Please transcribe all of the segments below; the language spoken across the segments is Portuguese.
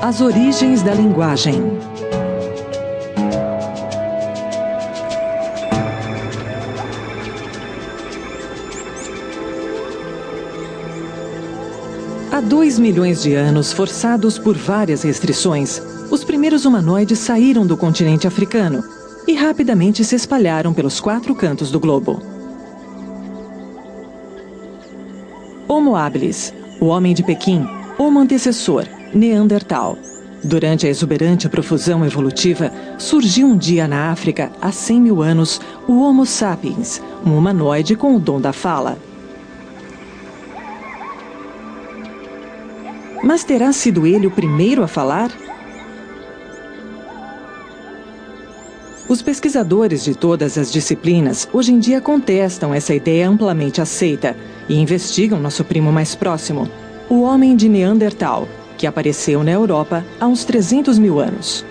As origens da linguagem. Há 2 milhões de anos, forçados por várias restrições, os primeiros humanoides saíram do continente africano e rapidamente se espalharam pelos 4 cantos do globo. Homo habilis, o homem de Pequim, Homo antecessor, Neandertal. Durante a exuberante profusão evolutiva, surgiu um dia na África, há 100 mil anos, o Homo sapiens, um humanoide com o dom da fala. Mas terá sido ele o primeiro a falar? Os pesquisadores de todas as disciplinas hoje em dia contestam essa ideia amplamente aceita e investigam nosso primo mais próximo, o homem de Neandertal, que apareceu na Europa há uns 300 mil anos.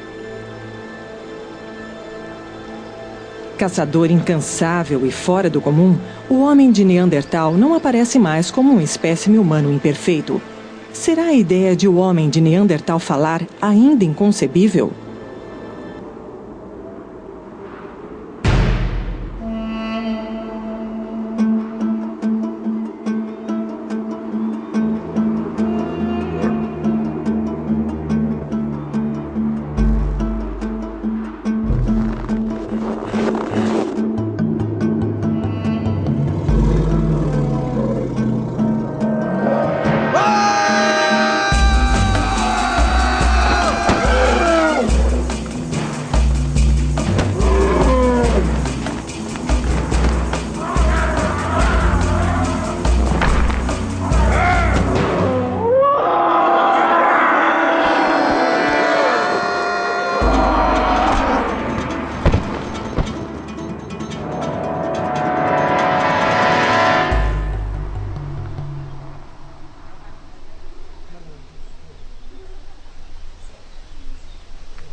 Caçador incansável e fora do comum, o homem de Neandertal não aparece mais como um espécime humano imperfeito. Será a ideia de o homem de Neandertal falar ainda inconcebível?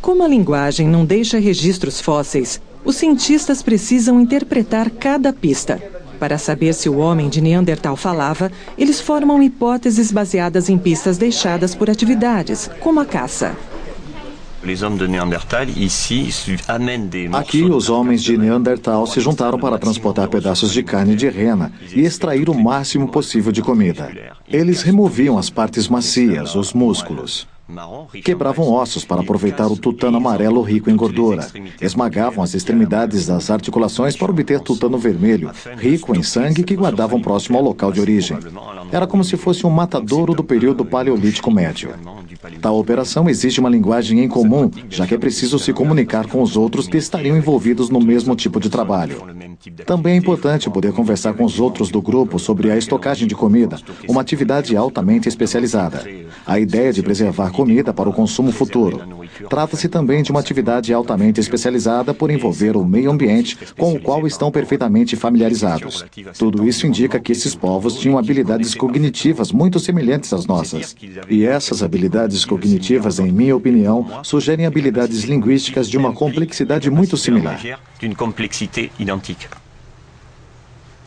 Como a linguagem não deixa registros fósseis, os cientistas precisam interpretar cada pista. Para saber se o homem de Neandertal falava, eles formam hipóteses baseadas em pistas deixadas por atividades, como a caça. Aqui, os homens de Neandertal se juntaram para transportar pedaços de carne de rena e extrair o máximo possível de comida. Eles removiam as partes macias, os músculos. Quebravam ossos para aproveitar o tutano amarelo rico em gordura. Esmagavam as extremidades das articulações para obter tutano vermelho, rico em sangue que guardavam próximo ao local de origem. Era como se fosse um matadouro do período paleolítico médio. Tal operação exige uma linguagem em comum, já que é preciso se comunicar com os outros que estariam envolvidos no mesmo tipo de trabalho. Também é importante poder conversar com os outros do grupo sobre a estocagem de comida, uma atividade altamente especializada. A ideia de preservar comida para o consumo futuro. Trata-se também de uma atividade altamente especializada por envolver o meio ambiente com o qual estão perfeitamente familiarizados. Tudo isso indica que esses povos tinham habilidades cognitivas muito semelhantes às nossas. E essas habilidades cognitivas, em minha opinião, sugerem habilidades linguísticas de uma complexidade muito similar.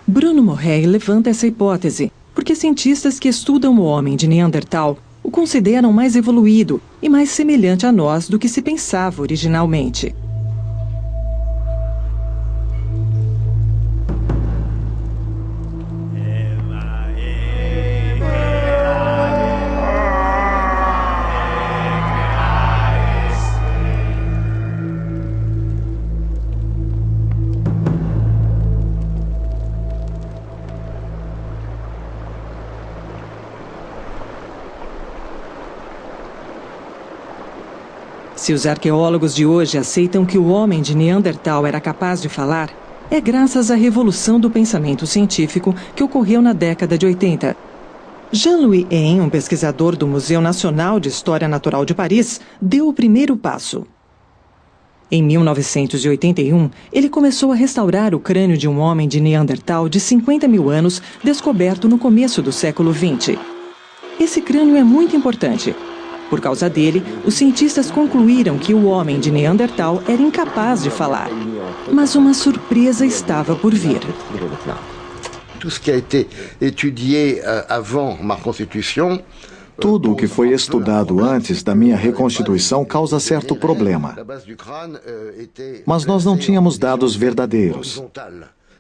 Bruno Morrey levanta essa hipótese, porque cientistas que estudam o homem de Neandertal o consideram mais evoluído e mais semelhante a nós do que se pensava originalmente. Se os arqueólogos de hoje aceitam que o homem de Neandertal era capaz de falar, é graças à revolução do pensamento científico que ocorreu na década de 80. Jean-Louis Hem, um pesquisador do Museu Nacional de História Natural de Paris, deu o primeiro passo. Em 1981, ele começou a restaurar o crânio de um homem de Neandertal de 50 mil anos, descoberto no começo do século XX. Esse crânio é muito importante. Por causa dele, os cientistas concluíram que o homem de Neandertal era incapaz de falar. Mas uma surpresa estava por vir. Tout ce qui a été étudié avant ma constitution Tudo o que foi estudado antes da minha reconstituição causa certo problema. Mas nós não tínhamos dados verdadeiros.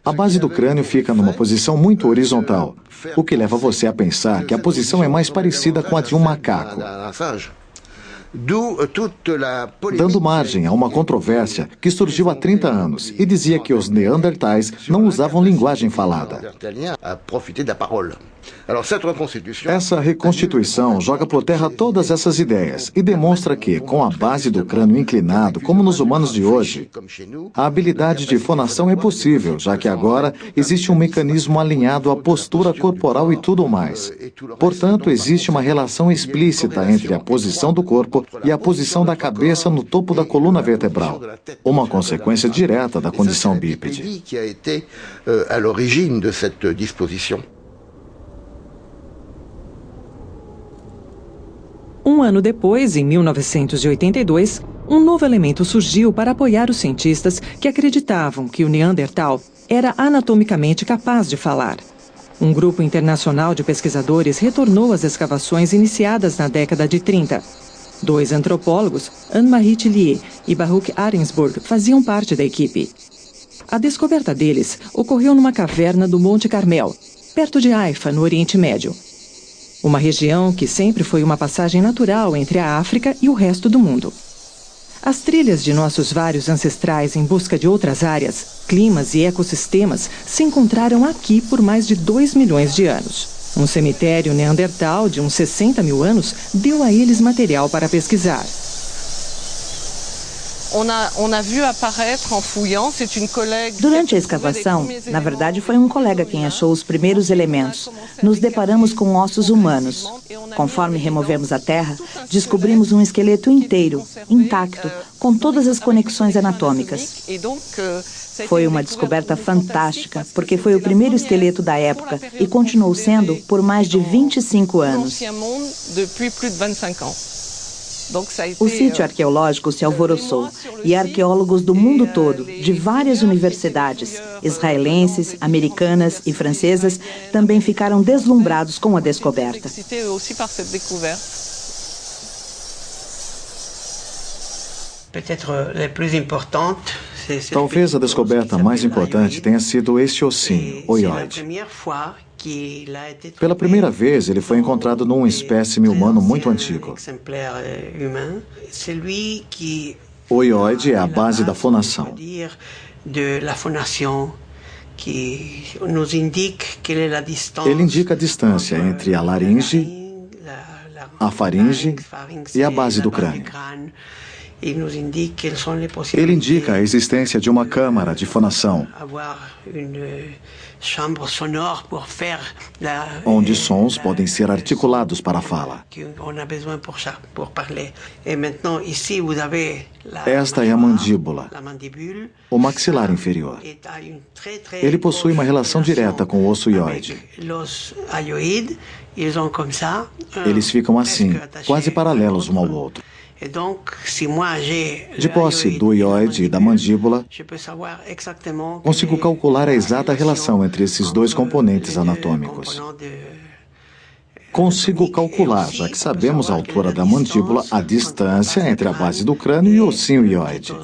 A base do crânio fica numa posição muito horizontal, o que leva você a pensar que a posição é mais parecida com a de um macaco, dando margem a uma controvérsia que surgiu há 30 anos e dizia que os neandertais não usavam linguagem falada. Essa reconstituição joga por terra todas essas ideias e demonstra que, com a base do crânio inclinado, como nos humanos de hoje, a habilidade de fonação é possível, já que agora existe um mecanismo alinhado à postura corporal e tudo mais. Portanto, existe uma relação explícita entre a posição do corpo e a posição da cabeça no topo da coluna vertebral, uma consequência direta da condição bípede. Um ano depois, em 1982, um novo elemento surgiu para apoiar os cientistas que acreditavam que o Neandertal era anatomicamente capaz de falar. Um grupo internacional de pesquisadores retornou às escavações iniciadas na década de 30. Dois antropólogos, Anne-Marie Tillier e Baruch Arensburg, faziam parte da equipe. A descoberta deles ocorreu numa caverna do Monte Carmel, perto de Haifa, no Oriente Médio. Uma região que sempre foi uma passagem natural entre a África e o resto do mundo. As trilhas de nossos vários ancestrais em busca de outras áreas, climas e ecossistemas se encontraram aqui por mais de 2 milhões de anos. Um cemitério neandertal de uns 60 mil anos deu a eles material para pesquisar. Durante a escavação, na verdade foi um colega quem achou os primeiros elementos. Nos deparamos com ossos humanos. Conforme removemos a terra, descobrimos um esqueleto inteiro, intacto, com todas as conexões anatômicas. Foi uma descoberta fantástica, porque foi o primeiro esqueleto da época e continuou sendo por mais de 25 anos. O sítio arqueológico se alvoroçou e arqueólogos do mundo todo, de várias universidades, israelenses, americanas e francesas, também ficaram deslumbrados com a descoberta. Talvez a descoberta mais importante tenha sido este ossinho, oioide. Pela primeira vez, ele foi encontrado num espécime humano muito antigo. O oioide é a base da fonação. Ele indica a distância entre a laringe, a faringe e a base do crânio. Ele indica a existência de uma câmara de fonação, onde sons podem ser articulados para a fala. Esta é a mandíbula, o maxilar inferior. Ele possui uma relação direta com o osso hioide. Eles ficam assim, quase paralelos um ao outro. De posse do hioide e da mandíbula, consigo calcular a exata relação entre esses dois componentes anatômicos. Consigo calcular, já que sabemos a altura da mandíbula, a distância entre a base do crânio e o ossinho hioide.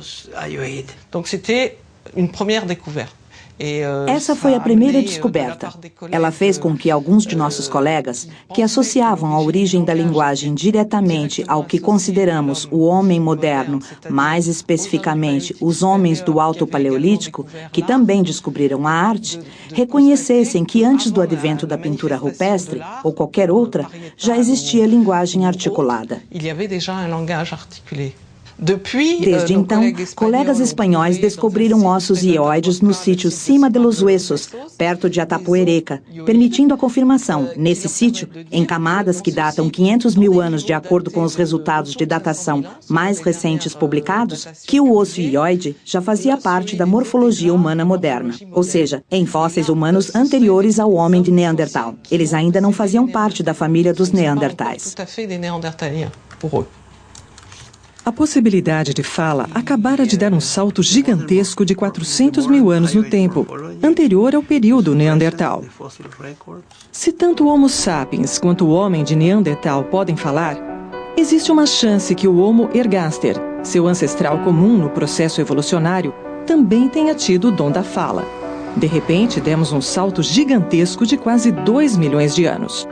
Essa foi a primeira descoberta. Ela fez com que alguns de nossos colegas, que associavam a origem da linguagem diretamente ao que consideramos o homem moderno, mais especificamente os homens do Alto Paleolítico, que também descobriram a arte, reconhecessem que antes do advento da pintura rupestre, ou qualquer outra, já existia linguagem articulada. Desde então, colegas espanhóis descobriram ossos hioides no sítio Cima de los Huesos, perto de Atapuerca, permitindo a confirmação, nesse sítio, em camadas que datam 500 mil anos de acordo com os resultados de datação mais recentes publicados, que o osso hioide já fazia parte da morfologia humana moderna, ou seja, em fósseis humanos anteriores ao homem de Neandertal. Eles ainda não faziam parte da família dos Neandertais. A possibilidade de fala acabara de dar um salto gigantesco de 400 mil anos no tempo, anterior ao período Neandertal. Se tanto o Homo sapiens quanto o homem de Neandertal podem falar, existe uma chance que o Homo ergaster, seu ancestral comum no processo evolucionário, também tenha tido o dom da fala. De repente, demos um salto gigantesco de quase 2 milhões de anos.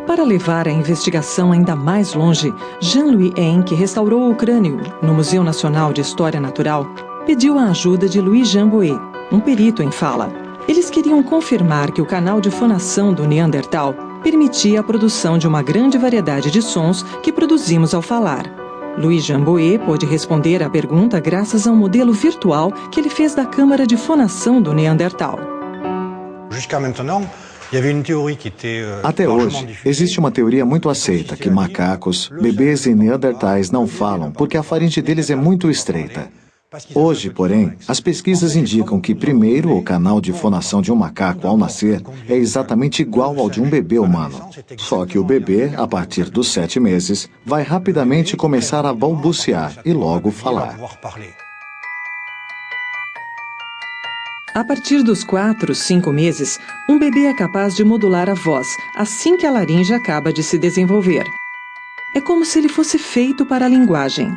Para levar a investigação ainda mais longe, Jean-Louis Hem, que restaurou o crânio no Museu Nacional de História Natural, pediu a ajuda de Louis-Jean Bouet, um perito em fala. Eles queriam confirmar que o canal de fonação do Neandertal permitia a produção de uma grande variedade de sons que produzimos ao falar. Louis-Jean Bouet pôde responder à pergunta graças a um modelo virtual que ele fez da câmara de fonação do Neandertal. Até hoje, existe uma teoria muito aceita que macacos, bebês e neandertais não falam porque a faringe deles é muito estreita. Hoje, porém, as pesquisas indicam que, primeiro, o canal de fonação de um macaco ao nascer é exatamente igual ao de um bebê humano. Só que o bebê, a partir dos 7 meses, vai rapidamente começar a balbuciar e logo falar. A partir dos 4, 5 meses, um bebê é capaz de modular a voz assim que a laringe acaba de se desenvolver. É como se ele fosse feito para a linguagem.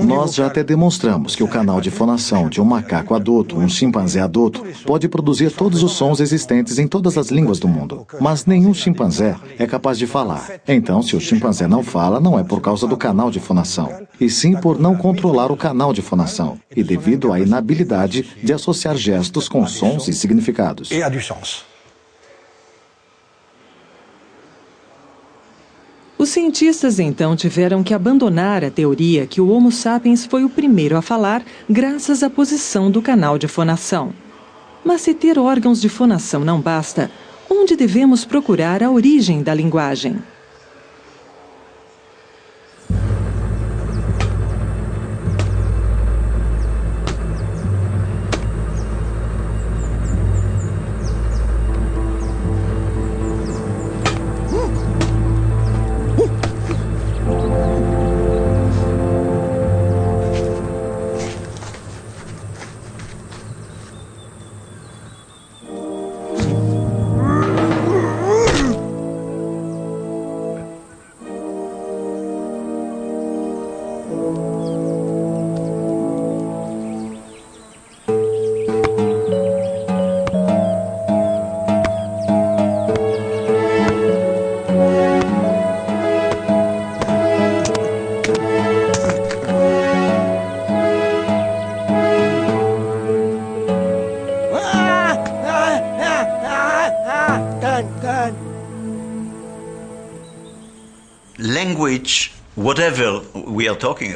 Nós já até demonstramos que o canal de fonação de um macaco adulto, um chimpanzé adulto, pode produzir todos os sons existentes em todas as línguas do mundo. Mas nenhum chimpanzé é capaz de falar. Então, se o chimpanzé não fala, não é por causa do canal de fonação, e sim por não controlar o canal de fonação, e devido à inabilidade de associar gestos com sons e significados. Os cientistas, então, tiveram que abandonar a teoria que o Homo sapiens foi o primeiro a falar graças à posição do canal de fonação. Mas se ter órgãos de fonação não basta, onde devemos procurar a origem da linguagem?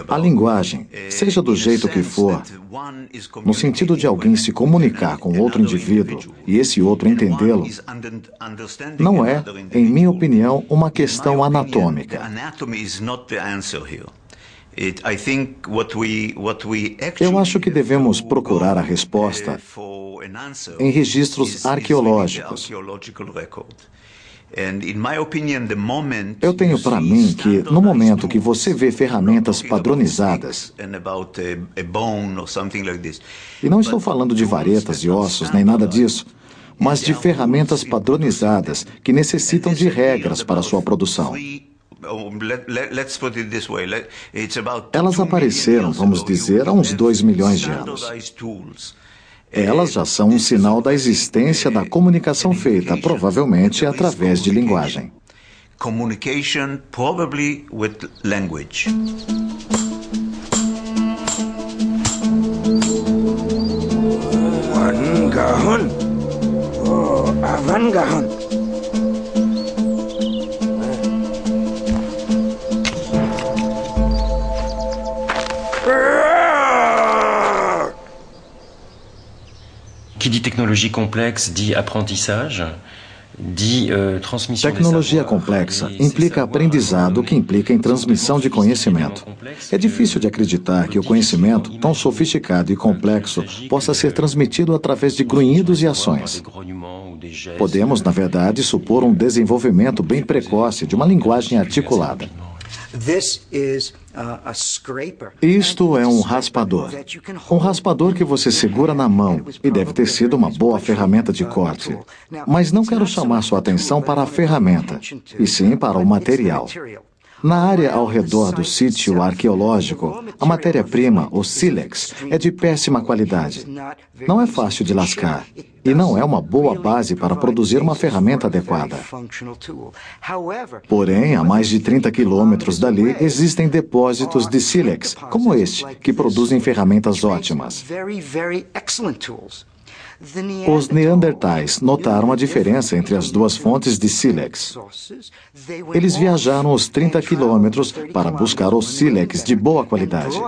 A linguagem, seja do jeito que for, no sentido de alguém se comunicar com outro indivíduo e esse outro entendê-lo, não é, em minha opinião, uma questão anatômica. Eu acho que devemos procurar a resposta em registros arqueológicos. Eu tenho para mim que, no momento que você vê ferramentas padronizadas, e não estou falando de varetas e ossos, nem nada disso, mas de ferramentas padronizadas que necessitam de regras para sua produção. Elas apareceram, vamos dizer, há uns 2 milhões de anos. Elas já são um sinal da existência da comunicação feita, provavelmente através de linguagem. Communication, probably with language. Qui dit technologie complexe dit apprentissage, dit transmission. Tecnologia complexa implica aprendizado, que implica em transmissão de conhecimento. É difícil de acreditar que o conhecimento, tão sofisticado e complexo, possa ser transmitido através de grunhidos e ações. Podemos, na verdade, supor um desenvolvimento bem precoce de uma linguagem articulada. Isto é um raspador. Um raspador que você segura na mão e deve ter sido uma boa ferramenta de corte. Mas não quero chamar sua atenção para a ferramenta, e sim para o material. Na área ao redor do sítio arqueológico, a matéria-prima, o sílex, é de péssima qualidade. Não é fácil de lascar e não é uma boa base para produzir uma ferramenta adequada. Porém, a mais de 30 quilômetros dali existem depósitos de sílex, como este, que produzem ferramentas ótimas. Os neandertais notaram a diferença entre as duas fontes de sílex. Eles viajaram os 30 quilômetros para buscar o sílex de boa qualidade.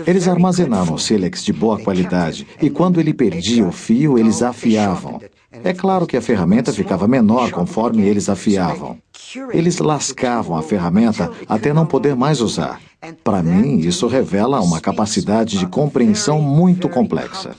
Eles armazenaram o sílex de boa qualidade e quando ele perdia o fio, eles afiavam. É claro que a ferramenta ficava menor conforme eles afiavam. Eles lascavam a ferramenta até não poder mais usar. Para mim, isso revela uma capacidade de compreensão muito complexa.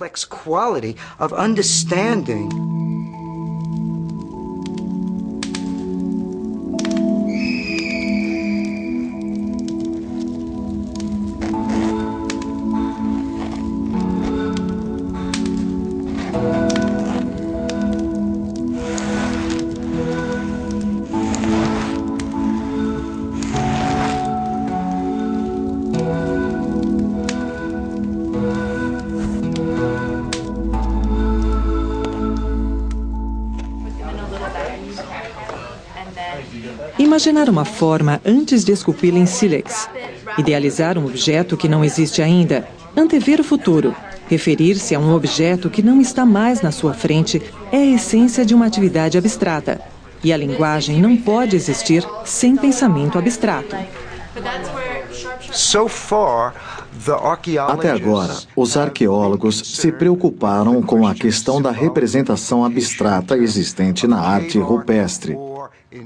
Imaginar uma forma antes de esculpi-la em sílex. Idealizar um objeto que não existe ainda. Antever o futuro. Referir-se a um objeto que não está mais na sua frente é a essência de uma atividade abstrata. E a linguagem não pode existir sem pensamento abstrato. Até agora, os arqueólogos se preocuparam com a questão da representação abstrata existente na arte rupestre,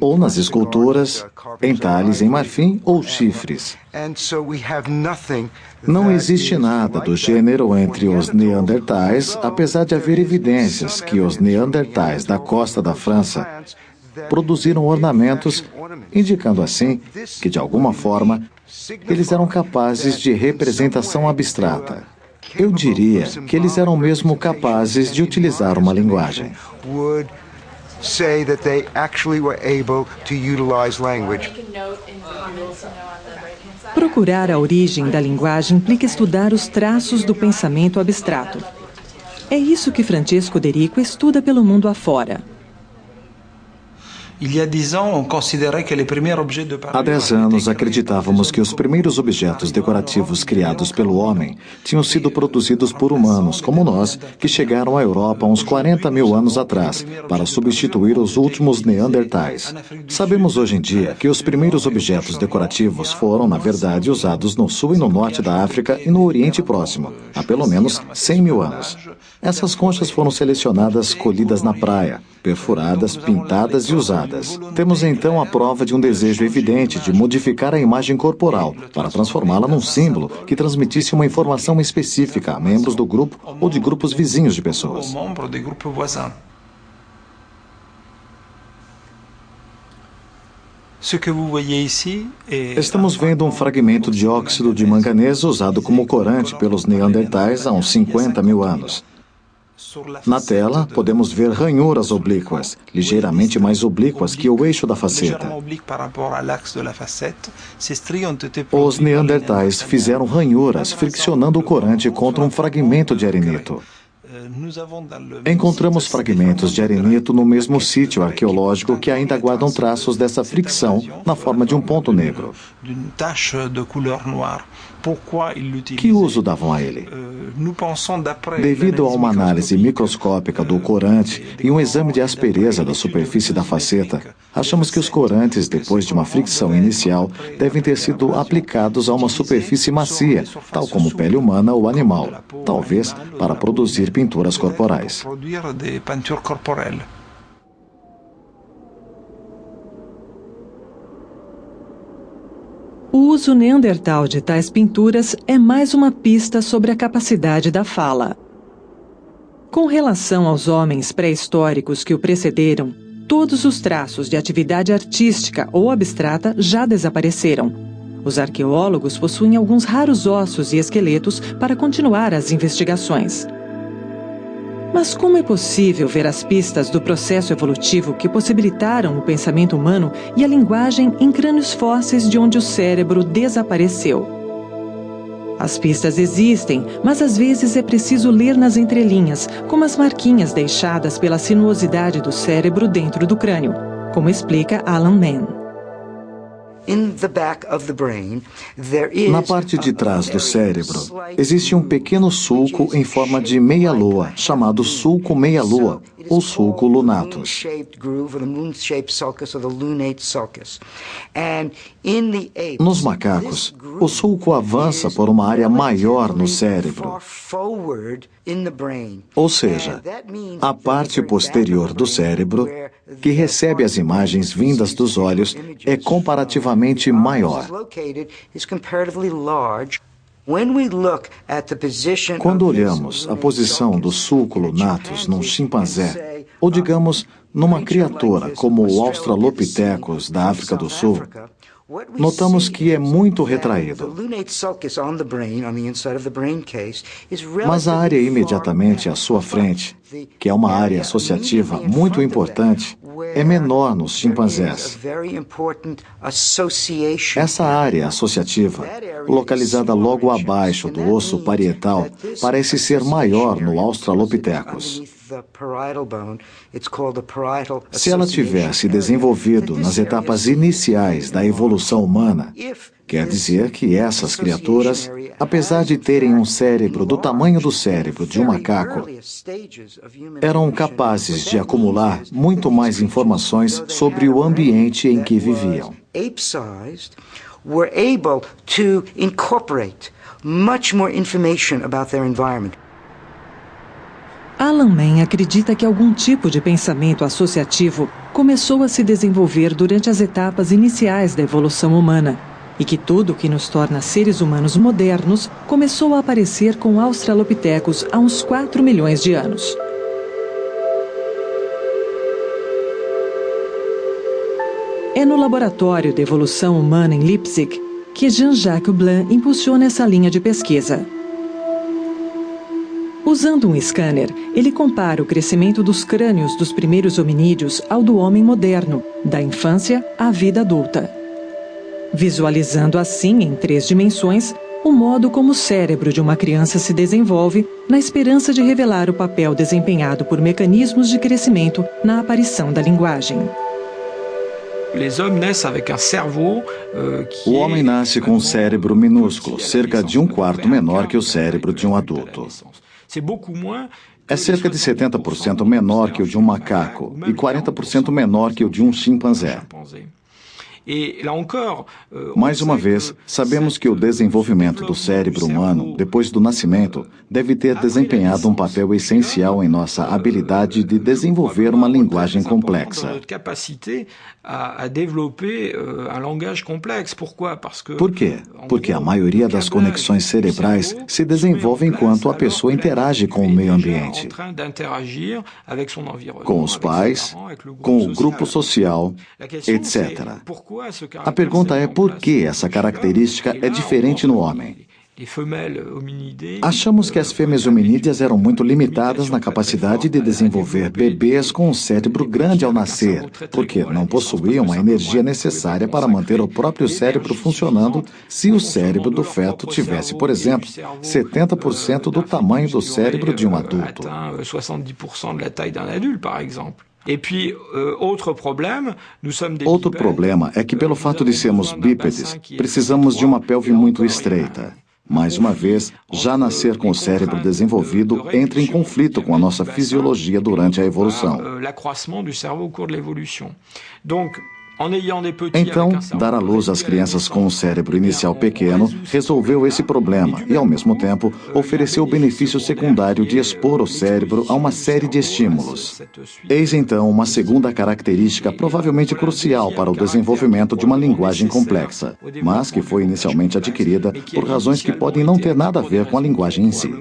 ou nas esculturas, entalhes em marfim ou chifres. Não existe nada do gênero entre os neandertais, apesar de haver evidências que os neandertais da costa da França produziram ornamentos, indicando assim que, de alguma forma, eles eram capazes de representação abstrata. Eu diria que eles eram mesmo capazes de utilizar uma linguagem. Procurar a origem da linguagem implica estudar os traços do pensamento abstrato. É isso que Francesco De Rico estuda pelo mundo afora. Há 10 anos, acreditávamos que os primeiros objetos decorativos criados pelo homem tinham sido produzidos por humanos, como nós, que chegaram à Europa uns 40 mil anos atrás, para substituir os últimos neandertais. Sabemos hoje em dia que os primeiros objetos decorativos foram, na verdade, usados no sul e no norte da África e no Oriente Próximo, há pelo menos 100 mil anos. Essas conchas foram selecionadas, colhidas na praia, perfuradas, pintadas e usadas. Temos então a prova de um desejo evidente de modificar a imagem corporal para transformá-la num símbolo que transmitisse uma informação específica a membros do grupo ou de grupos vizinhos de pessoas. Estamos vendo um fragmento de óxido de manganês usado como corante pelos neandertais há uns 50 mil anos. Na tela, podemos ver ranhuras oblíquas, ligeiramente mais oblíquas que o eixo da faceta. Os neandertais fizeram ranhuras friccionando o corante contra um fragmento de arenito. Encontramos fragmentos de arenito no mesmo sítio arqueológico que ainda guardam traços dessa fricção na forma de um ponto negro. Que uso davam a ele? Devido a uma análise microscópica do corante e um exame de aspereza da superfície da faceta, achamos que os corantes, depois de uma fricção inicial, devem ter sido aplicados a uma superfície macia, tal como pele humana ou animal, talvez para produzir pinturas corporais. O uso neandertal de tais pinturas é mais uma pista sobre a capacidade da fala. Com relação aos homens pré-históricos que o precederam, todos os traços de atividade artística ou abstrata já desapareceram. Os arqueólogos possuem alguns raros ossos e esqueletos para continuar as investigações. Mas como é possível ver as pistas do processo evolutivo que possibilitaram o pensamento humano e a linguagem em crânios fósseis de onde o cérebro desapareceu? As pistas existem, mas às vezes é preciso ler nas entrelinhas, como as marquinhas deixadas pela sinuosidade do cérebro dentro do crânio, como explica Alan Mann. Na parte de trás do cérebro, existe um pequeno sulco em forma de meia-lua, chamado sulco meia-lua, ou sulco lunatus. Nos macacos, o sulco avança por uma área maior no cérebro. Ou seja, a parte posterior do cérebro, que recebe as imagens vindas dos olhos, é comparativamente maior. Quando olhamos a posição do sulco lunatus num chimpanzé, ou digamos, numa criatura como o Australopithecus da África do Sul, notamos que é muito retraído. Mas a área imediatamente à sua frente, que é uma área associativa muito importante, é menor nos chimpanzés. Essa área associativa, localizada logo abaixo do osso parietal, parece ser maior no Australopithecus. Se ela tivesse desenvolvido nas etapas iniciais da evolução humana, quer dizer que essas criaturas, apesar de terem um cérebro do tamanho do cérebro de um macaco, eram capazes de acumular muito mais informações sobre o ambiente em que viviam. Alan Mann acredita que algum tipo de pensamento associativo começou a se desenvolver durante as etapas iniciais da evolução humana e que tudo o que nos torna seres humanos modernos começou a aparecer com Australopithecus há uns 4 milhões de anos. É no Laboratório de Evolução Humana em Leipzig que Jean-Jacques Blanc impulsiona essa linha de pesquisa. Usando um scanner, ele compara o crescimento dos crânios dos primeiros hominídeos ao do homem moderno, da infância à vida adulta. Visualizando assim, em 3 dimensões, o modo como o cérebro de uma criança se desenvolve, na esperança de revelar o papel desempenhado por mecanismos de crescimento na aparição da linguagem. O homem nasce com um cérebro minúsculo, cerca de 1/4 menor que o cérebro de um adulto. É cerca de 70% menor que o de um macaco e 40% menor que o de um chimpanzé. Mais uma vez, sabemos que o desenvolvimento do cérebro humano, depois do nascimento, deve ter desempenhado um papel essencial em nossa habilidade de desenvolver uma linguagem complexa. Por quê? Porque a maioria das conexões cerebrais se desenvolve enquanto a pessoa interage com o meio ambiente, com os pais, com o grupo social, etc. A pergunta é por que essa característica é diferente no homem. Achamos que as fêmeas hominídeas eram muito limitadas na capacidade de desenvolver bebês com um cérebro grande ao nascer, porque não possuíam a energia necessária para manter o próprio cérebro funcionando se o cérebro do feto tivesse, por exemplo, 70% do tamanho do cérebro de um adulto. Outro problema é que, pelo fato de sermos bípedes, precisamos de uma pelve muito estreita. Mais uma vez, já nascer com o cérebro desenvolvido entra em conflito com a nossa fisiologia durante a evolução. Então, dar à luz às crianças com um cérebro inicial pequeno resolveu esse problema e, ao mesmo tempo, ofereceu o benefício secundário de expor o cérebro a uma série de estímulos. Eis então uma segunda característica provavelmente crucial para o desenvolvimento de uma linguagem complexa, mas que foi inicialmente adquirida por razões que podem não ter nada a ver com a linguagem em si.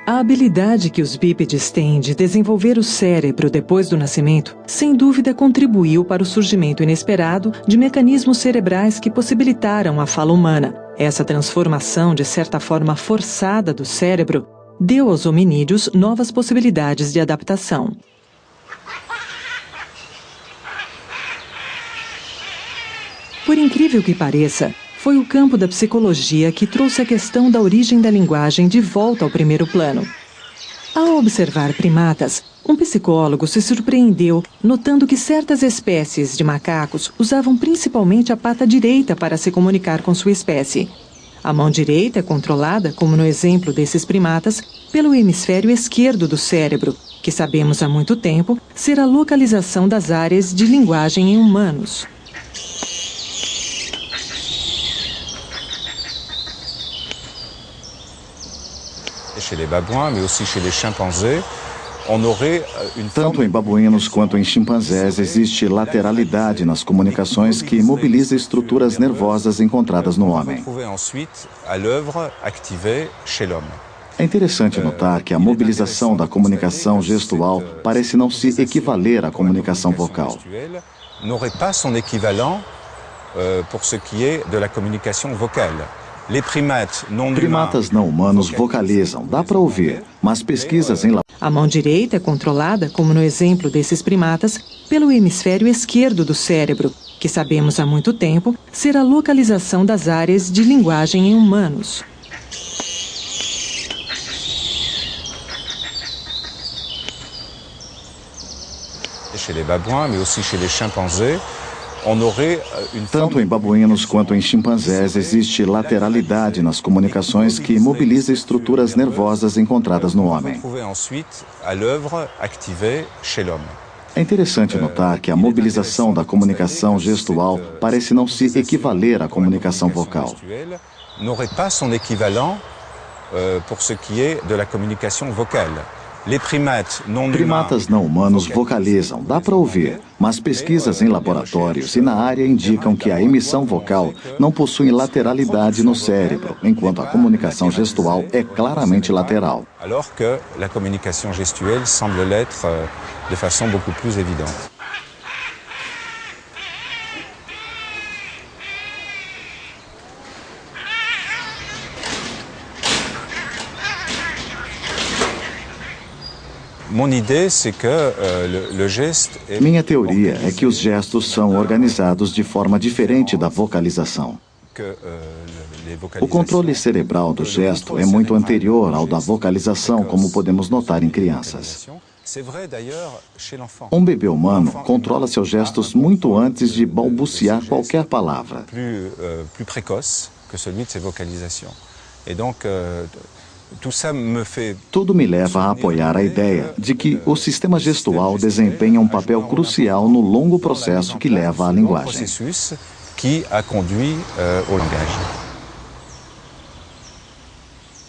A habilidade que os bípedes têm de desenvolver o cérebro depois do nascimento, sem dúvida contribuiu para o surgimento inesperado de mecanismos cerebrais que possibilitaram a fala humana. Essa transformação, de certa forma forçada do cérebro, deu aos hominídeos novas possibilidades de adaptação. Por incrível que pareça, foi o campo da psicologia que trouxe a questão da origem da linguagem de volta ao primeiro plano. Ao observar primatas, um psicólogo se surpreendeu notando que certas espécies de macacos usavam principalmente a pata direita para se comunicar com sua espécie. A mão direita é controlada, como no exemplo desses primatas, pelo hemisfério esquerdo do cérebro, que sabemos há muito tempo ser a localização das áreas de linguagem em humanos. Tanto em babuínos quanto em chimpanzés existe lateralidade nas comunicações que mobiliza estruturas nervosas encontradas no homem. É interessante notar que a mobilização da comunicação gestual parece não se equivaler à comunicação vocal. Primatas não humanos vocalizam, dá para ouvir, mas pesquisas em... A mão direita é controlada, como no exemplo desses primatas, pelo hemisfério esquerdo do cérebro, que sabemos há muito tempo ser a localização das áreas de linguagem em humanos. Chez les babouins, mais aussi chez les chimpanzés, tanto em babuínos quanto em chimpanzés existe lateralidade nas comunicações que mobiliza estruturas nervosas encontradas no homem. É interessante notar que a mobilização da comunicação gestual parece não se equivaler à comunicação vocal. Primatas não humanos vocalizam, dá para ouvir, mas pesquisas em laboratórios e na área indicam que a emissão vocal não possui lateralidade no cérebro, enquanto a comunicação gestual é claramente lateral. Alors que la communication gestuelle semble l'être de façon beaucoup plus évidente. Minha teoria é que os gestos são organizados de forma diferente da vocalização. O controle cerebral do gesto é muito anterior ao da vocalização, como podemos notar em crianças. Um bebê humano controla seus gestos muito antes de balbuciar qualquer palavra. Tudo me leva a apoiar a ideia de que o sistema gestual desempenha um papel crucial no longo processo que leva à linguagem.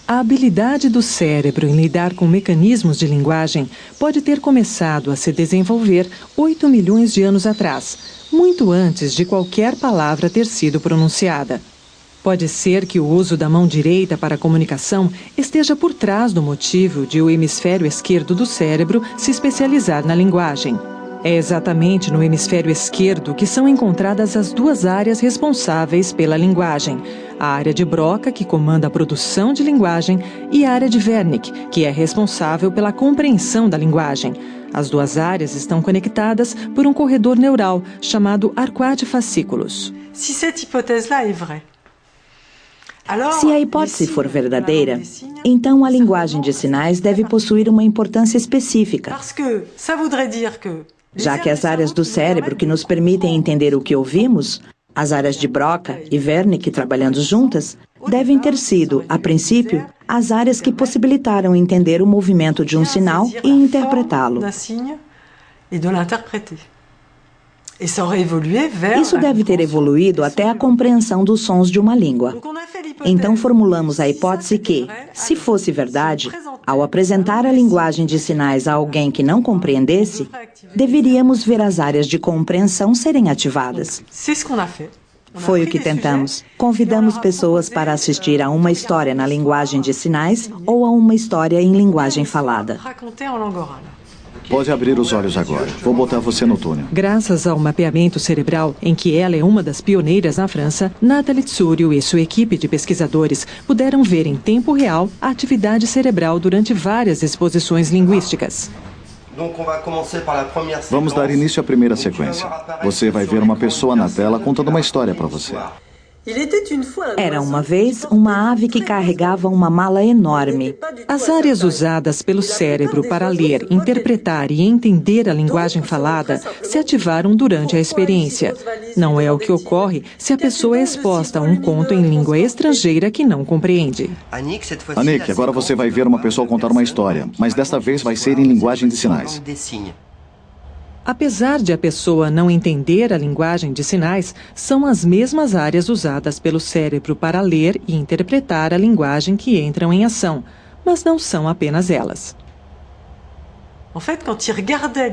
A habilidade do cérebro em lidar com mecanismos de linguagem pode ter começado a se desenvolver 8 milhões de anos atrás, muito antes de qualquer palavra ter sido pronunciada. Pode ser que o uso da mão direita para a comunicação esteja por trás do motivo de o hemisfério esquerdo do cérebro se especializar na linguagem. É exatamente no hemisfério esquerdo que são encontradas as duas áreas responsáveis pela linguagem: a área de Broca, que comanda a produção de linguagem, e a área de Wernicke, que é responsável pela compreensão da linguagem. As duas áreas estão conectadas por um corredor neural chamado arcoide de fascículos. Se cette hypothèse-là est vraie, se a hipótese for verdadeira, então a linguagem de sinais deve possuir uma importância específica, já que as áreas do cérebro que nos permitem entender o que ouvimos, as áreas de Broca e Wernicke trabalhando juntas, devem ter sido, a princípio, as áreas que possibilitaram entender o movimento de um sinal e interpretá-lo. Isso deve ter evoluído até a compreensão dos sons de uma língua. Então formulamos a hipótese que, se fosse verdade, ao apresentar a linguagem de sinais a alguém que não compreendesse, deveríamos ver as áreas de compreensão serem ativadas. Foi o que tentamos. Convidamos pessoas para assistir a uma história na linguagem de sinais ou a uma história em linguagem falada. Pode abrir os olhos agora. Vou botar você no túnel. Graças ao mapeamento cerebral, em que ela é uma das pioneiras na França, Nathalie Tsurio e sua equipe de pesquisadores puderam ver em tempo real a atividade cerebral durante várias exposições linguísticas. Vamos dar início à primeira sequência. Você vai ver uma pessoa na tela contando uma história para você. Era uma vez uma ave que carregava uma mala enorme. As áreas usadas pelo cérebro para ler, interpretar e entender a linguagem falada se ativaram durante a experiência. Não é o que ocorre se a pessoa é exposta a um conto em língua estrangeira que não compreende. Anik, agora você vai ver uma pessoa contar uma história, mas desta vez vai ser em linguagem de sinais. Apesar de a pessoa não entender a linguagem de sinais, são as mesmas áreas usadas pelo cérebro para ler e interpretar a linguagem que entram em ação, mas não são apenas elas.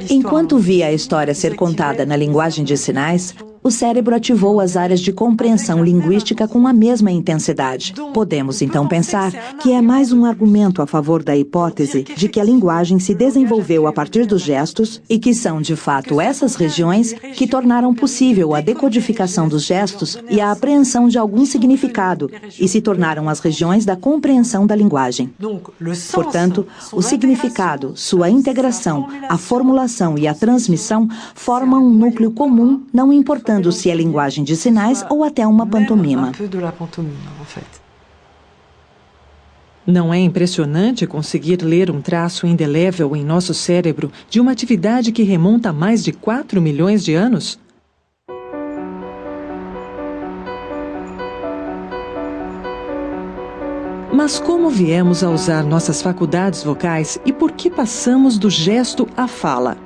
Enquanto via a história ser contada na linguagem de sinais, o cérebro ativou as áreas de compreensão linguística com a mesma intensidade. Podemos então pensar que é mais um argumento a favor da hipótese de que a linguagem se desenvolveu a partir dos gestos e que são, de fato, essas regiões que tornaram possível a decodificação dos gestos e a apreensão de algum significado e se tornaram as regiões da compreensão da linguagem. Portanto, o significado, sua integração, a formulação e a transmissão formam um núcleo comum, não importando se é linguagem de sinais ou até uma pantomima. Não é impressionante conseguir ler um traço indelével em nosso cérebro de uma atividade que remonta a mais de 4 milhões de anos? Mas como viemos a usar nossas faculdades vocais e por que passamos do gesto à fala?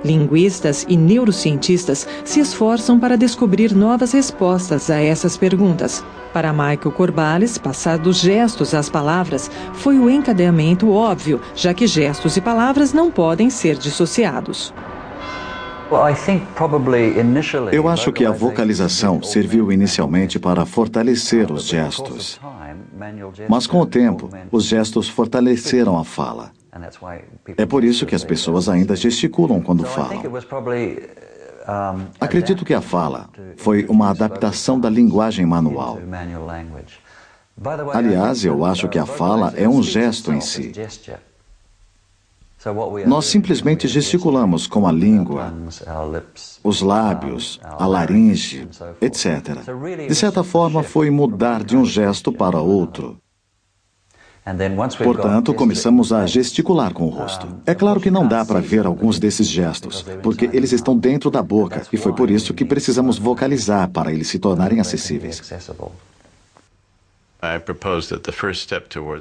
Linguistas e neurocientistas se esforçam para descobrir novas respostas a essas perguntas. Para Michael Corballis, passar dos gestos às palavras foi o encadeamento óbvio, já que gestos e palavras não podem ser dissociados. Eu acho que a vocalização serviu inicialmente para fortalecer os gestos. Mas com o tempo, os gestos fortaleceram a fala. É por isso que as pessoas ainda gesticulam quando falam. Acredito que a fala foi uma adaptação da linguagem manual. Aliás, eu acho que a fala é um gesto em si. Nós simplesmente gesticulamos com a língua, os lábios, a laringe, etc. De certa forma, foi mudar de um gesto para outro. Portanto, começamos a gesticular com o rosto. É claro que não dá para ver alguns desses gestos, porque eles estão dentro da boca, e foi por isso que precisamos vocalizar para eles se tornarem acessíveis.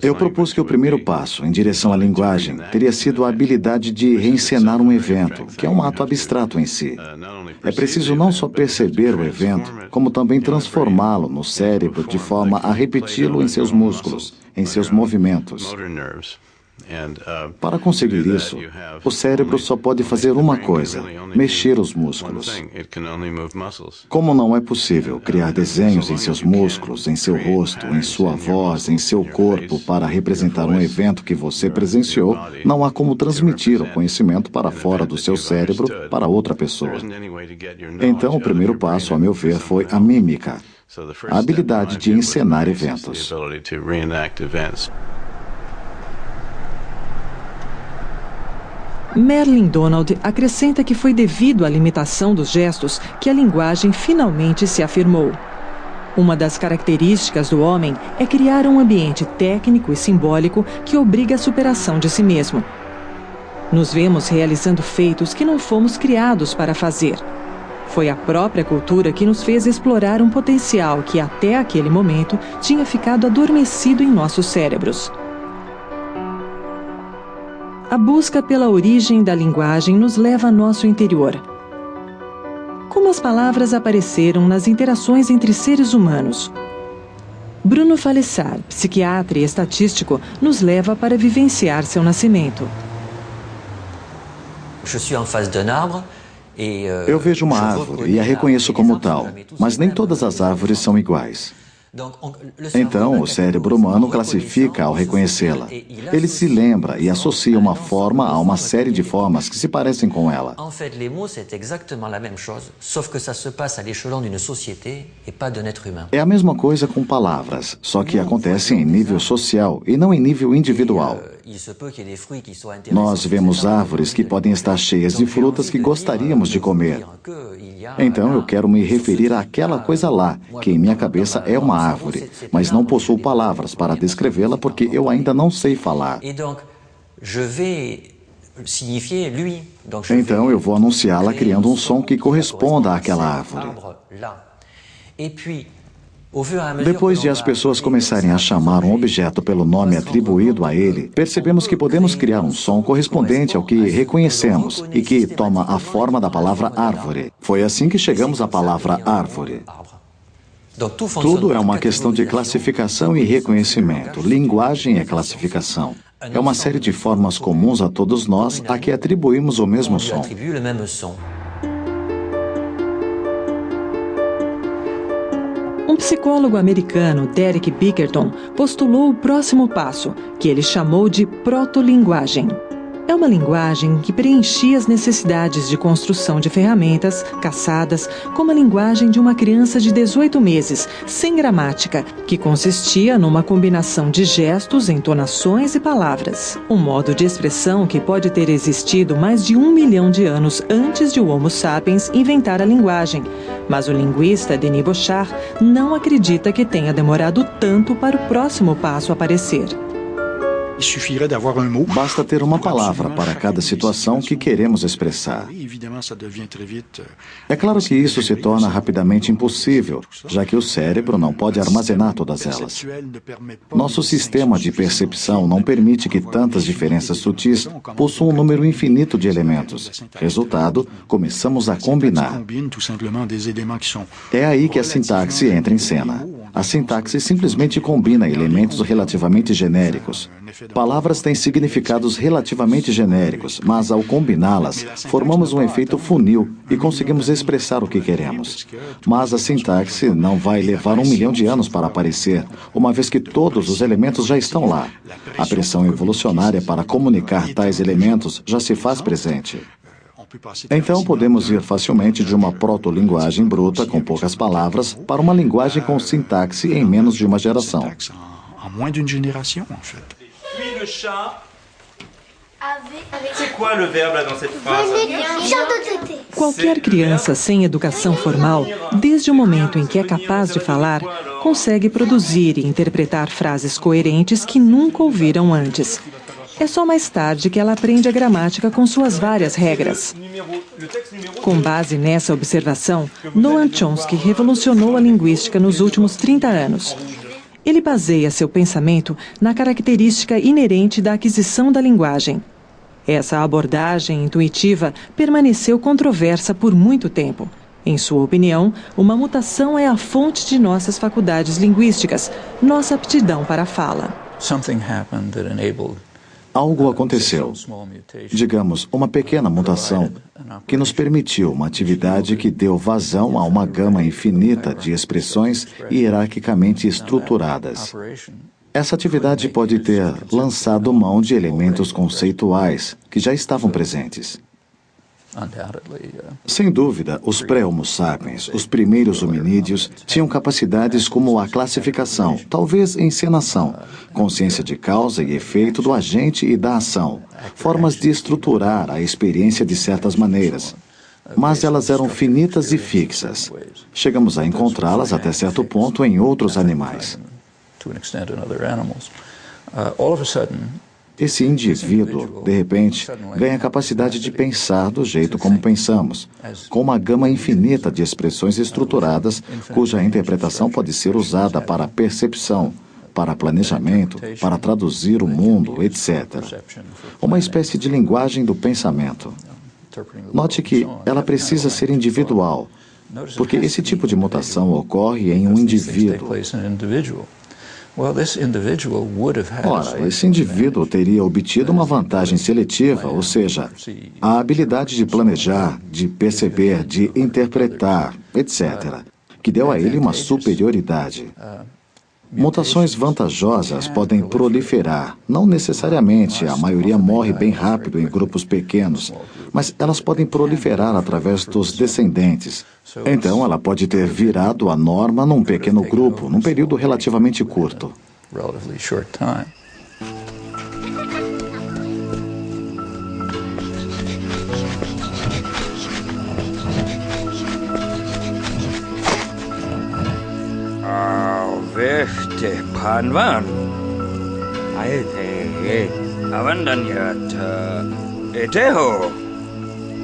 Eu propus que o primeiro passo em direção à linguagem teria sido a habilidade de reencenar um evento, que é um ato abstrato em si. É preciso não só perceber o evento, como também transformá-lo no cérebro de forma a repeti-lo em seus músculos, em seus movimentos. Para conseguir isso, o cérebro só pode fazer uma coisa: mexer os músculos. Como não é possível criar desenhos em seus músculos, em seu rosto, em sua voz, em seu corpo para representar um evento que você presenciou, não há como transmitir o conhecimento para fora do seu cérebro para outra pessoa. Então, o primeiro passo, a meu ver, foi a mímica, a habilidade de encenar eventos. Merlin Donald acrescenta que foi devido à limitação dos gestos que a linguagem finalmente se afirmou. Uma das características do homem é criar um ambiente técnico e simbólico que obriga a superação de si mesmo. Nos vemos realizando feitos que não fomos criados para fazer. Foi a própria cultura que nos fez explorar um potencial que até aquele momento tinha ficado adormecido em nossos cérebros. A busca pela origem da linguagem nos leva a nosso interior. Como as palavras apareceram nas interações entre seres humanos? Bruno Falessar, psiquiatra e estatístico, nos leva para vivenciar seu nascimento. Eu vejo uma árvore e a reconheço como tal, mas nem todas as árvores são iguais. Então, o cérebro humano classifica ao reconhecê-la. Ele se lembra e associa uma forma a uma série de formas que se parecem com ela. É a mesma coisa com palavras, só que acontece em nível social e não em nível individual. Nós vemos árvores que podem estar cheias de frutas que gostaríamos de comer. Então, eu quero me referir àquela coisa lá, que em minha cabeça é uma árvore, mas não possuo palavras para descrevê-la porque eu ainda não sei falar. Então, eu vou anunciá-la criando um som que corresponda àquela árvore. Depois de as pessoas começarem a chamar um objeto pelo nome atribuído a ele, percebemos que podemos criar um som correspondente ao que reconhecemos e que toma a forma da palavra árvore. Foi assim que chegamos à palavra árvore. Tudo é uma questão de classificação e reconhecimento. Linguagem é classificação. É uma série de formas comuns a todos nós a que atribuímos o mesmo som. Um psicólogo americano, Derek Bickerton, postulou o próximo passo, que ele chamou de protolinguagem. É uma linguagem que preenchia as necessidades de construção de ferramentas, caçadas, como a linguagem de uma criança de 18 meses, sem gramática, que consistia numa combinação de gestos, entonações e palavras. Um modo de expressão que pode ter existido mais de 1 milhão de anos antes de o Homo sapiens inventar a linguagem. Mas o linguista Denis Bochart não acredita que tenha demorado tanto para o próximo passo aparecer. Basta ter uma palavra para cada situação que queremos expressar. É claro que isso se torna rapidamente impossível, já que o cérebro não pode armazenar todas elas. Nosso sistema de percepção não permite que tantas diferenças sutis possuam um número infinito de elementos. Resultado, começamos a combinar. É aí que a sintaxe entra em cena. A sintaxe simplesmente combina elementos relativamente genéricos. Palavras têm significados relativamente genéricos, mas ao combiná-las, formamos um efeito funil e conseguimos expressar o que queremos. Mas a sintaxe não vai levar 1 milhão de anos para aparecer, uma vez que todos os elementos já estão lá. A pressão evolucionária para comunicar tais elementos já se faz presente. Então, podemos ir facilmente de uma proto-linguagem bruta, com poucas palavras, para uma linguagem com sintaxe em menos de uma geração. Qualquer criança sem educação formal, desde o momento em que é capaz de falar, consegue produzir e interpretar frases coerentes que nunca ouviram antes. É só mais tarde que ela aprende a gramática com suas várias regras. Com base nessa observação, Noam Chomsky revolucionou a linguística nos últimos 30 anos. Ele baseia seu pensamento na característica inerente da aquisição da linguagem. Essa abordagem intuitiva permaneceu controversa por muito tempo. Em sua opinião, uma mutação é a fonte de nossas faculdades linguísticas, nossa aptidão para a fala. Algo aconteceu, digamos, uma pequena mutação, que nos permitiu uma atividade que deu vazão a uma gama infinita de expressões hierarquicamente estruturadas. Essa atividade pode ter lançado mão de elementos conceituais que já estavam presentes. Sem dúvida, os pré-Homo sapiens, os primeiros hominídeos, tinham capacidades como a classificação, talvez encenação, consciência de causa e efeito do agente e da ação, formas de estruturar a experiência de certas maneiras. Mas elas eram finitas e fixas. Chegamos a encontrá-las até certo ponto em outros animais. Esse indivíduo, de repente, ganha a capacidade de pensar do jeito como pensamos, com uma gama infinita de expressões estruturadas, cuja interpretação pode ser usada para percepção, para planejamento, para traduzir o mundo, etc. Uma espécie de linguagem do pensamento. Note que ela precisa ser individual, porque esse tipo de mutação ocorre em um indivíduo. Ora, esse indivíduo teria obtido uma vantagem seletiva, ou seja, a habilidade de planejar, de perceber, de interpretar, etc., que deu a ele uma superioridade. Mutações vantajosas podem proliferar. Não necessariamente, a maioria morre bem rápido em grupos pequenos, mas elas podem proliferar através dos descendentes. Então, ela pode ter virado a norma num pequeno grupo, num período relativamente curto. Veste Panvan. Aete Avandanyat Eteho.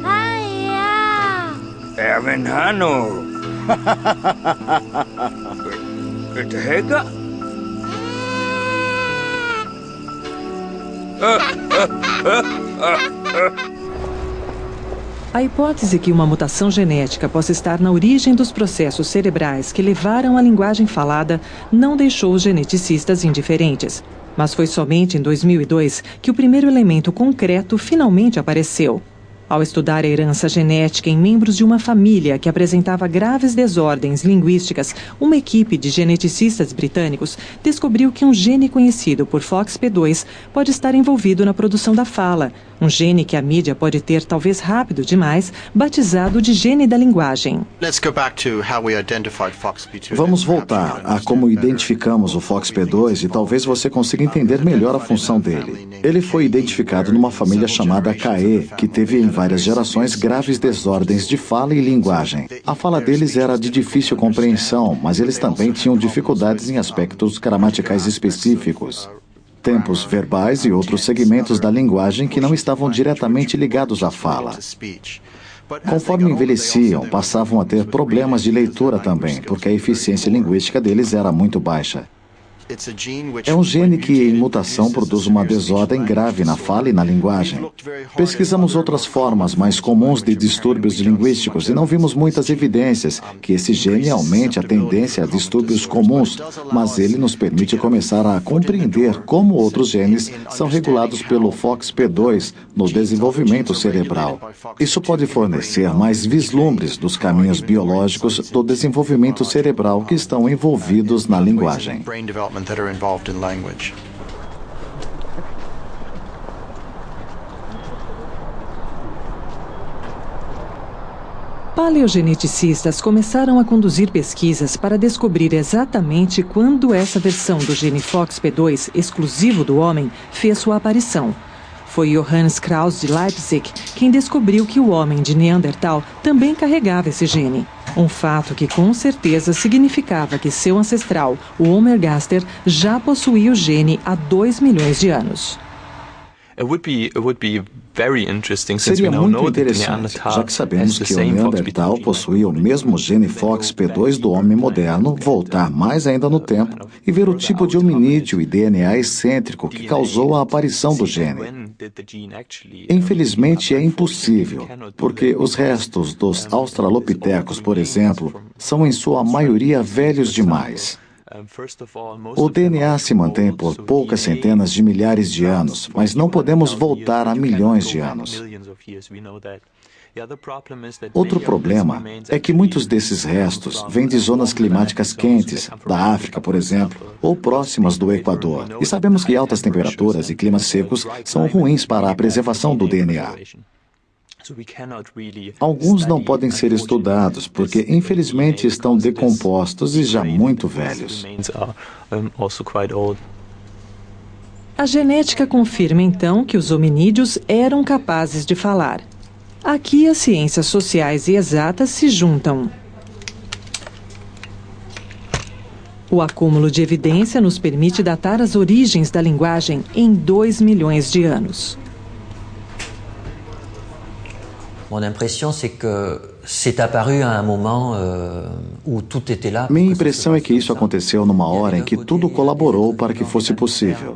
Aya. Evenhano. Etehega. A hipótese que uma mutação genética possa estar na origem dos processos cerebrais que levaram à linguagem falada não deixou os geneticistas indiferentes. Mas foi somente em 2002 que o primeiro elemento concreto finalmente apareceu. Ao estudar a herança genética em membros de uma família que apresentava graves desordens linguísticas, uma equipe de geneticistas britânicos descobriu que um gene conhecido por FOXP2 pode estar envolvido na produção da fala, um gene que a mídia pode ter, talvez rápido demais, batizado de gene da linguagem. Vamos voltar a como identificamos o FOXP2 e talvez você consiga entender melhor a função dele. Ele foi identificado numa família chamada CAE, que teve em várias gerações graves desordens de fala e linguagem. A fala deles era de difícil compreensão, mas eles também tinham dificuldades em aspectos gramaticais específicos. Tempos verbais e outros segmentos da linguagem que não estavam diretamente ligados à fala. Conforme envelheciam, passavam a ter problemas de leitura também, porque a eficiência linguística deles era muito baixa. É um gene que, em mutação, produz uma desordem grave na fala e na linguagem. Pesquisamos outras formas mais comuns de distúrbios linguísticos e não vimos muitas evidências que esse gene aumente a tendência a distúrbios comuns, mas ele nos permite começar a compreender como outros genes são regulados pelo FOXP2 no desenvolvimento cerebral. Isso pode fornecer mais vislumbres dos caminhos biológicos do desenvolvimento cerebral que estão envolvidos na linguagem. That are involved in language. Paleogeneticistas começaram a conduzir pesquisas para descobrir exatamente quando essa versão do gene FOXP2, exclusivo do homem, fez sua aparição. Foi Johannes Krauss de Leipzig quem descobriu que o homem de Neandertal também carregava esse gene. Um fato que com certeza significava que seu ancestral, o Homer Gaster, já possuía o gene há 2 milhões de anos. Seria muito interessante, já que sabemos que o Neandertal possuía o mesmo gene FOXP2 do homem moderno, voltar mais ainda no tempo e ver o tipo de hominídeo e DNA excêntrico que causou a aparição do gene. Infelizmente é impossível, porque os restos dos australopitecos, por exemplo, são em sua maioria velhos demais. O DNA se mantém por poucas centenas de milhares de anos, mas não podemos voltar a milhões de anos. Outro problema é que muitos desses restos vêm de zonas climáticas quentes, da África, por exemplo, ou próximas do Equador. E sabemos que altas temperaturas e climas secos são ruins para a preservação do DNA. Alguns não podem ser estudados porque, infelizmente, estão decompostos e já muito velhos. A genética confirma, então, que os hominídeos eram capazes de falar. Aqui as ciências sociais e exatas se juntam. O acúmulo de evidência nos permite datar as origens da linguagem em 2 milhões de anos. Mon impression, c'est que Minha impressão é que isso aconteceu numa hora em que tudo colaborou para que fosse possível.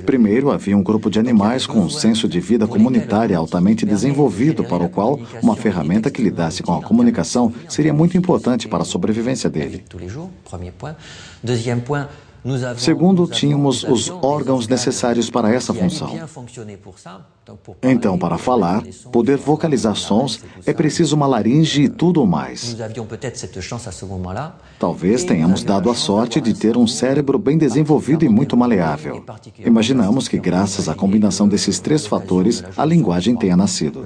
Primeiro, havia um grupo de animais com um senso de vida comunitária altamente desenvolvido, para o qual uma ferramenta que lidasse com a comunicação seria muito importante para a sobrevivência dele. Segundo, tínhamos os órgãos necessários para essa função. Então, para falar, poder vocalizar sons, é preciso uma laringe e tudo mais. Talvez tenhamos dado a sorte de ter um cérebro bem desenvolvido e muito maleável. Imaginamos que, graças à combinação desses três fatores, a linguagem tenha nascido.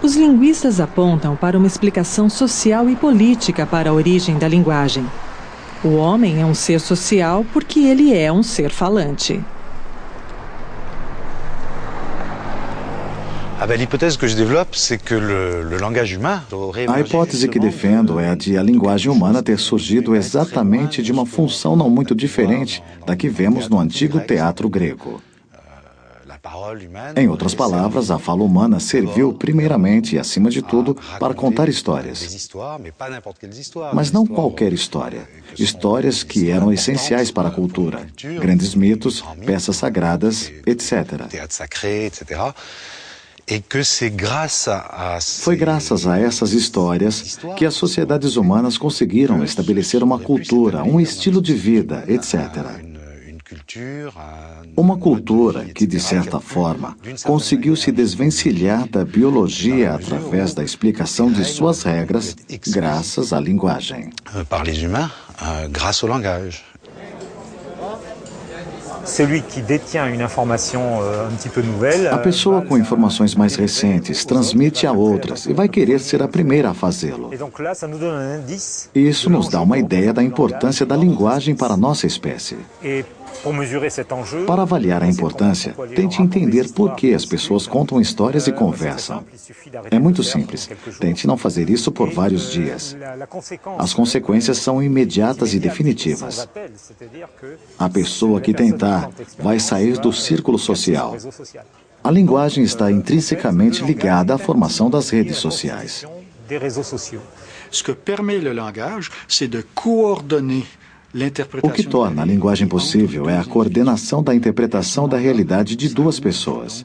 Os linguistas apontam para uma explicação social e política para a origem da linguagem. O homem é um ser social porque ele é um ser falante. A hipótese que defendo é a de a linguagem humana ter surgido exatamente de uma função não muito diferente da que vemos no antigo teatro grego. Em outras palavras, a fala humana serviu primeiramente e, acima de tudo, para contar histórias. Mas não qualquer história. Histórias que eram essenciais para a cultura. Grandes mitos, peças sagradas, etc. Foi graças a essas histórias que as sociedades humanas conseguiram estabelecer uma cultura, um estilo de vida, etc. Uma cultura que, de certa forma, conseguiu se desvencilhar da biologia através da explicação de suas regras, graças à linguagem. A pessoa com informações mais recentes transmite a outras e vai querer ser a primeira a fazê-lo. Isso nos dá uma ideia da importância da linguagem para a nossa espécie. Para avaliar a importância, tente entender por que as pessoas contam histórias e conversam. É muito simples. Tente não fazer isso por vários dias. As consequências são imediatas e definitivas. A pessoa que tentar vai sair do círculo social. A linguagem está intrinsecamente ligada à formação das redes sociais. Ce que permet le langage, c'est de coordonner. O que torna a linguagem possível é a coordenação da interpretação da realidade de duas pessoas.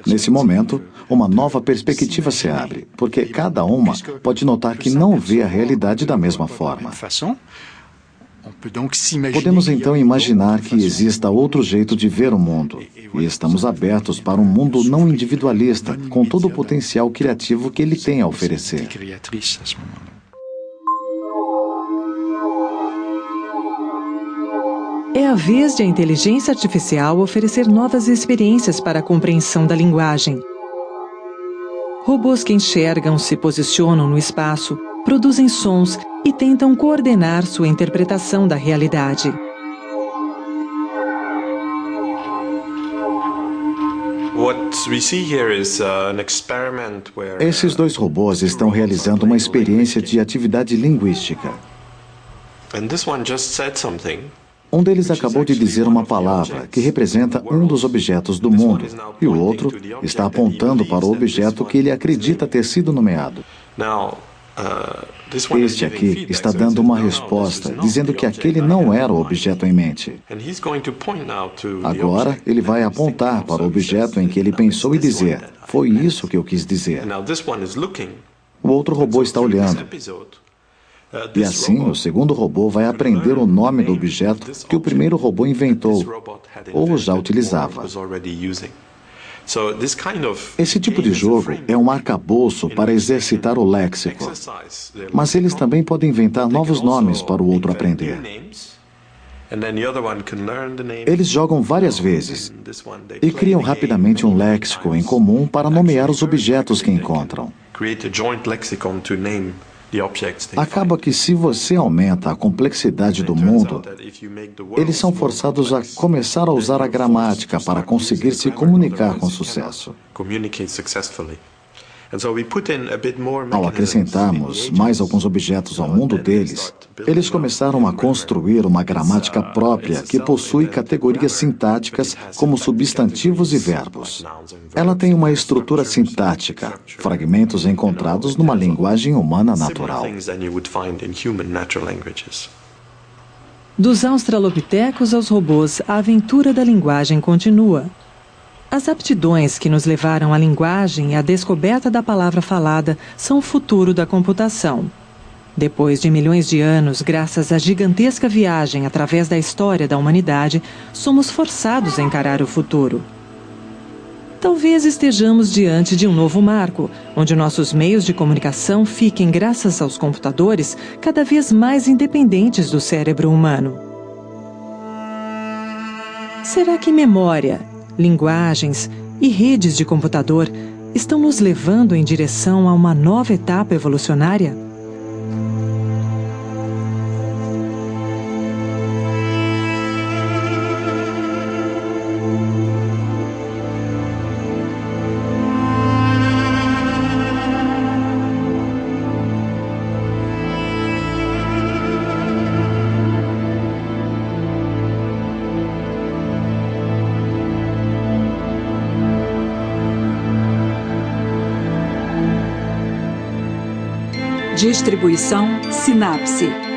Nesse momento, uma nova perspectiva se abre, porque cada uma pode notar que não vê a realidade da mesma forma. Podemos então imaginar que exista outro jeito de ver o mundo, e estamos abertos para um mundo não individualista, com todo o potencial criativo que ele tem a oferecer. É a vez de a inteligência artificial oferecer novas experiências para a compreensão da linguagem. Robôs que enxergam, se posicionam no espaço, produzem sons e tentam coordenar sua interpretação da realidade. Esses dois robôs estão realizando uma experiência de atividade linguística. Um deles acabou de dizer uma palavra que representa um dos objetos do mundo, e o outro está apontando para o objeto que ele acredita ter sido nomeado. Este aqui está dando uma resposta, dizendo que aquele não era o objeto em mente. Agora, ele vai apontar para o objeto em que ele pensou e dizer, foi isso que eu quis dizer. O outro robô está olhando. E assim, o segundo robô vai aprender o nome do objeto que o primeiro robô inventou, ou já utilizava. Esse tipo de jogo é um arcabouço para exercitar o léxico, mas eles também podem inventar novos nomes para o outro aprender. Eles jogam várias vezes e criam rapidamente um léxico em comum para nomear os objetos que encontram. Acaba que se você aumenta a complexidade do mundo, eles são forçados a começar a usar a gramática para conseguir se comunicar com sucesso. Ao acrescentarmos mais alguns objetos ao mundo deles, eles começaram a construir uma gramática própria que possui categorias sintáticas como substantivos e verbos. Ela tem uma estrutura sintática, fragmentos encontrados numa linguagem humana natural. Dos australopitecos aos robôs, a aventura da linguagem continua. As aptidões que nos levaram à linguagem e à descoberta da palavra falada são o futuro da computação. Depois de milhões de anos, graças à gigantesca viagem através da história da humanidade, somos forçados a encarar o futuro. Talvez estejamos diante de um novo marco, onde nossos meios de comunicação fiquem, graças aos computadores, cada vez mais independentes do cérebro humano. Será que memória, linguagens e redes de computador estão nos levando em direção a uma nova etapa evolucionária? Distribuição Sinapse.